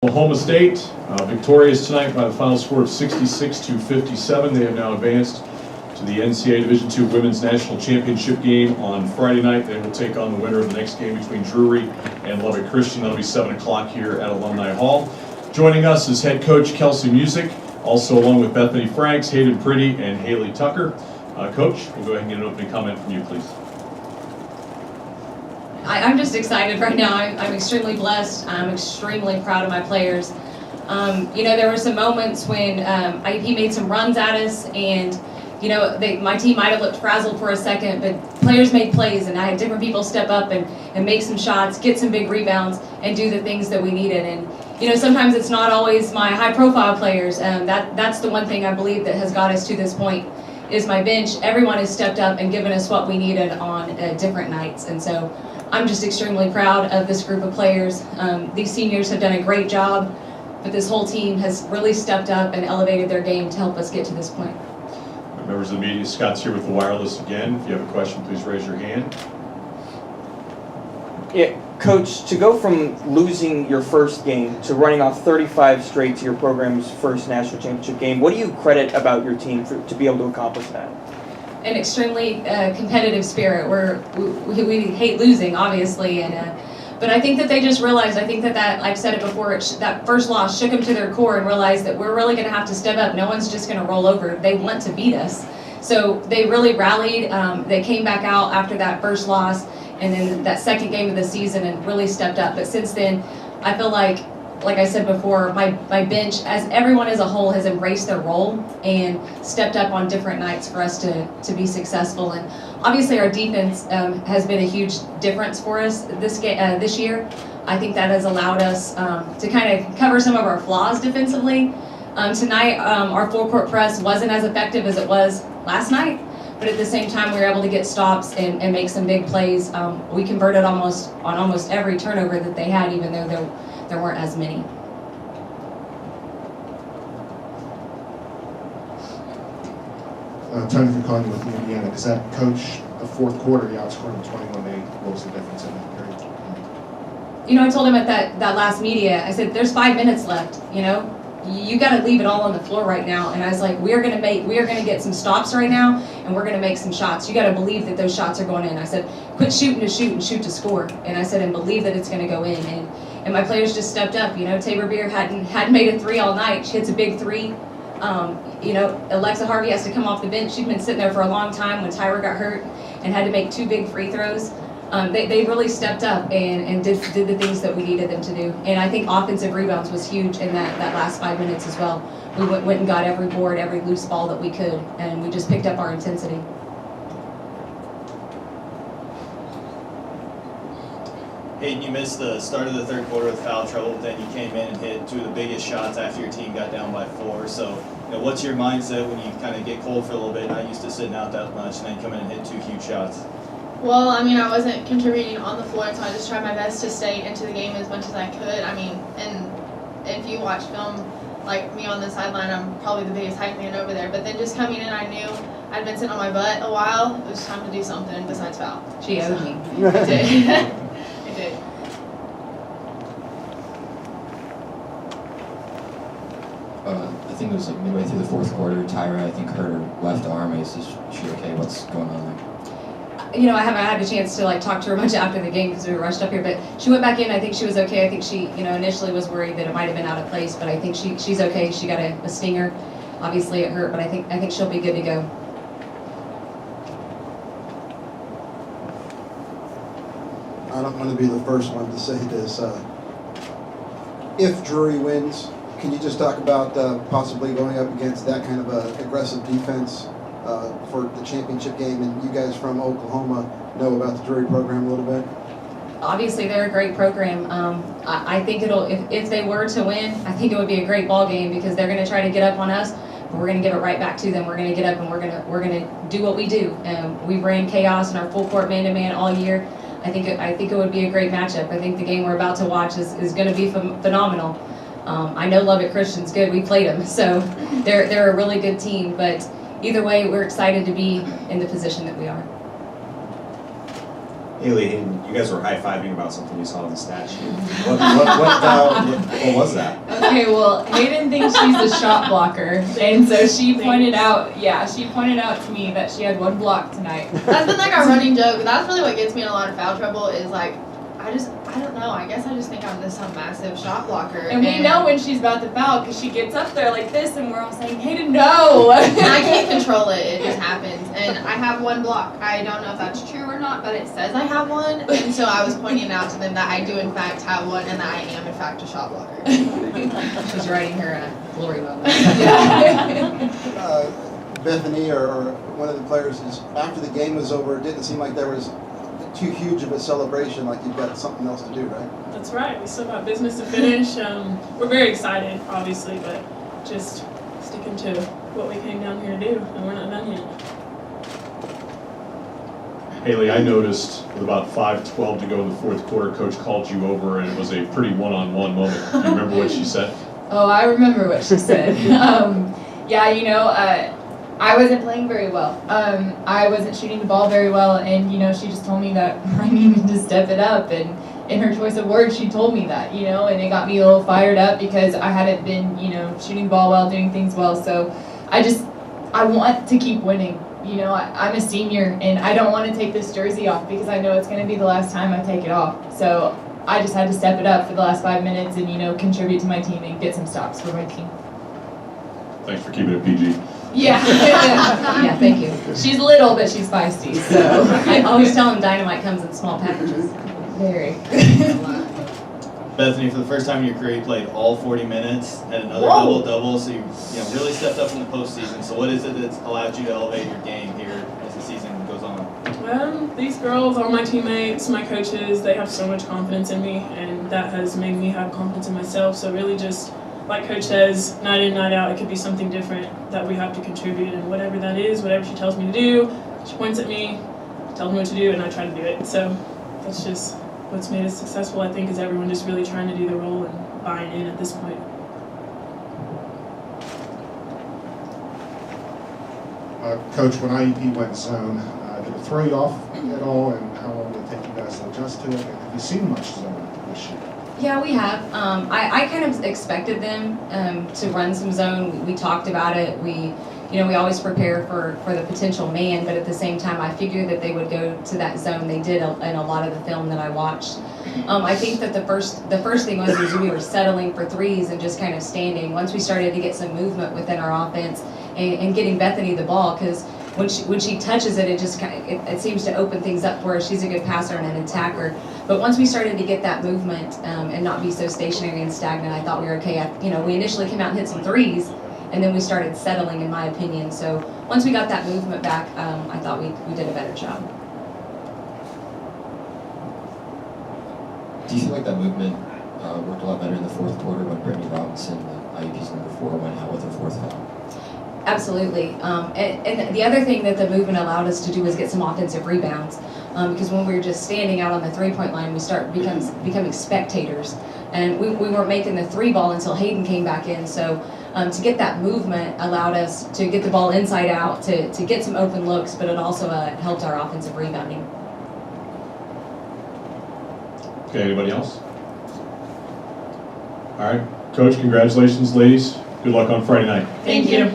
Oklahoma State, victorious tonight by the final score of 66-57. They have now advanced to the NCAA Division II Women's National Championship game on Friday night. They will take on the winner of the next game between Drury and Lubbock Christian. That'll be 7 o'clock here at Alumni Hall. Joining us is head coach Kelsey Music, also along with Bethany Franks, Hayden Pretty, and Haley Tucker. Coach, we'll go ahead and get an opening comment from you, please. I'm just excited right now. I'm extremely blessed. I'm extremely proud of my players. There were some moments when he made some runs at us, and my team might have looked frazzled for a second, but players made plays, and I had different people step up and make some shots, get some big rebounds, and do the things that we needed. And sometimes it's not always my high-profile players. That's the one thing I believe that has got us to this point, is my bench. Everyone has stepped up and given us what we needed on different nights. And so I'm just extremely proud of this group of players. These seniors have done a great job, but this whole team has really stepped up and elevated their game to help us get to this point. Members of the media, Scott's here with the wireless again. If you have a question, please raise your hand. Yeah, Coach, to go from losing your first game to running off 35 straight to your program's first national championship game, what do you credit about your team to be able to accomplish that? An extremely competitive spirit. We hate losing, obviously, but I think that they just realized, I think that I've said it before, that first loss shook them to their core and realized that we're really going to have to step up. No one's just going to roll over. They want to beat us. So they really rallied. They came back out after that first loss and then that second game of the season and really stepped up. But since then, I feel like I said before, my bench, as everyone as a whole, has embraced their role and stepped up on different nights for us to be successful. And obviously our defense has been a huge difference for us this year. I think that has allowed us to kind of cover some of our flaws defensively. Tonight, our full court press wasn't as effective as it was last night, but at the same time, we were able to get stops and make some big plays. We converted on almost every turnover that they had, even though there weren't as many. Tony Ficoni with Indiana Gazette. Coach, the fourth quarter, you outscored them 21-8. What was the difference in that period? I told him at that last media, I said, there's 5 minutes left, You got to leave it all on the floor right now. And I was like, we are going to get some stops right now, and we're going to make some shots. You got to believe that those shots are going in. I said, quit shooting to shoot and shoot to score. And I said, and believe that it's going to go in. And my players just stepped up. Tabor Beer hadn't made a three all night. She hits a big three. Alexa Harvey has to come off the bench. She's been sitting there for a long time when Tyra got hurt and had to make 2 big free throws. They really stepped up and did the things that we needed them to do. And I think offensive rebounds was huge in that last 5 minutes as well. We went and got every board, every loose ball that we could, and we just picked up our intensity. Hayden, you missed the start of the third quarter with foul trouble, but then you came in and hit 2 of the biggest shots after your team got down by 4. So, what's your mindset when you kind of get cold for a little bit, not used to sitting out that much, and then come in and hit 2 huge shots? Well, I wasn't contributing on the floor, so I just tried my best to stay into the game as much as I could. And if you watch film, like me on the sideline, I'm probably the biggest hype man over there. But then just coming in, I knew I'd been sitting on my butt a while. It was time to do something besides foul. She owed me. I did. I did. I think it was like midway through the fourth quarter. Tyra, I think, hurt her left arm. Is she okay? What's going on there? I haven't had a chance to talk to her much after the game because we were rushed up here, but she went back in. I think she was okay. I think she, initially was worried that it might have been out of place, but I think she's okay. She got a stinger. Obviously it hurt, but I think she'll be good to go. I don't want to be the first one to say this. If Drury wins, can you just talk about possibly going up against that kind of aggressive defense for the championship game? And you guys from Oklahoma know about the Drury program a little bit? Obviously, they're a great program. I think if they were to win, I think it would be a great ball game because they're going to try to get up on us, but we're going to give it right back to them. We're going to get up and we're going to do what we do. We've ran chaos in our full court man-to-man all year. I think it would be a great matchup. I think the game we're about to watch is going to be phenomenal. I know Lubbock Christian's good. We played them, so they're a really good team. But either way, we're excited to be in the position that we are. Haley, you guys were high-fiving about something you saw on the stat sheet. What was that? Okay, well, Hayden thinks she's a shot blocker, and so she pointed out to me that she had one block tonight. That's been like our running joke. That's really what gets me in a lot of foul trouble is like, I don't know, I guess I just think I'm some massive shot blocker. And we know when she's about to foul because she gets up there like this, and we're all saying, Hayden, no! And I can't control it, it just happens. And I have one block. I don't know if that's true or not, but it says I have one. And so I was pointing out to them that I do in fact have one and that I am in fact a shot blocker. She's writing her glory moment. Bethany or one of the players, after the game was over, it didn't seem like there was too huge of a celebration, like you've got something else to do, right? That's right. We still got business to finish. We're very excited, obviously, but just sticking to what we came down here to do, and we're not done yet. Haley, I noticed with about 5:12 to go in the fourth quarter, Coach called you over, and it was a pretty one-on-one moment. Do you remember what she said? Oh, I remember what she said. I wasn't playing very well. I wasn't shooting the ball very well, and she just told me that I needed to step it up. And in her choice of words, she told me that, and it got me a little fired up because I hadn't been, shooting the ball well, doing things well. So I want to keep winning. I'm a senior, and I don't want to take this jersey off because I know it's going to be the last time I take it off. So I just had to step it up for the last 5 minutes and, contribute to my team and get some stops for my team. Thanks for keeping it PG. Yeah. Yeah, thank you. She's little, but she's feisty, so. I always tell them dynamite comes in small packages. Very. Bethany, for the first time in your career, you played all 40 minutes, had another Whoa. double-double, so you really stepped up in the postseason. So what is it that's allowed you to elevate your game here as the season goes on? These girls, all my teammates, my coaches, they have so much confidence in me, and that has made me have confidence in myself. So really just, like Coach says, night in, night out, it could be something different that we have to contribute, and whatever that is, whatever she tells me to do, she points at me, tells me what to do, and I try to do it. So that's just what's made us successful, I think, is everyone just really trying to do the role and buying in at this point. Coach, when IEP went zone, did it throw you off at all, and how long did it take you guys to adjust to it? And have you seen much zone this year? Yeah, we have. I kind of expected them to run some zone. We talked about it. We always prepare for the potential man, but at the same time, I figured that they would go to that zone. They did in a lot of the film that I watched. I think that the first thing was we were settling for threes and just kind of standing. Once we started to get some movement within our offense and getting Bethany the ball, because when she touches it, it just it seems to open things up for her. She's a good passer and an attacker. But once we started to get that movement and not be so stationary and stagnant, I thought we were okay. We initially came out and hit some threes, and then we started settling, in my opinion. So once we got that movement back, I thought we did a better job. Do you feel like that movement worked a lot better in the fourth quarter when Brittany Robinson, the IUP's number 4, went out with her fourth foul? Absolutely. And the other thing that the movement allowed us to do was get some offensive rebounds. Because when we were just standing out on the three-point line, we start becoming spectators. And we weren't making the three ball until Hayden came back in. So to get that movement allowed us to get the ball inside out, to get some open looks, but it also helped our offensive rebounding. Okay, anybody else? All right, Coach, congratulations, ladies. Good luck on Friday night. Thank you.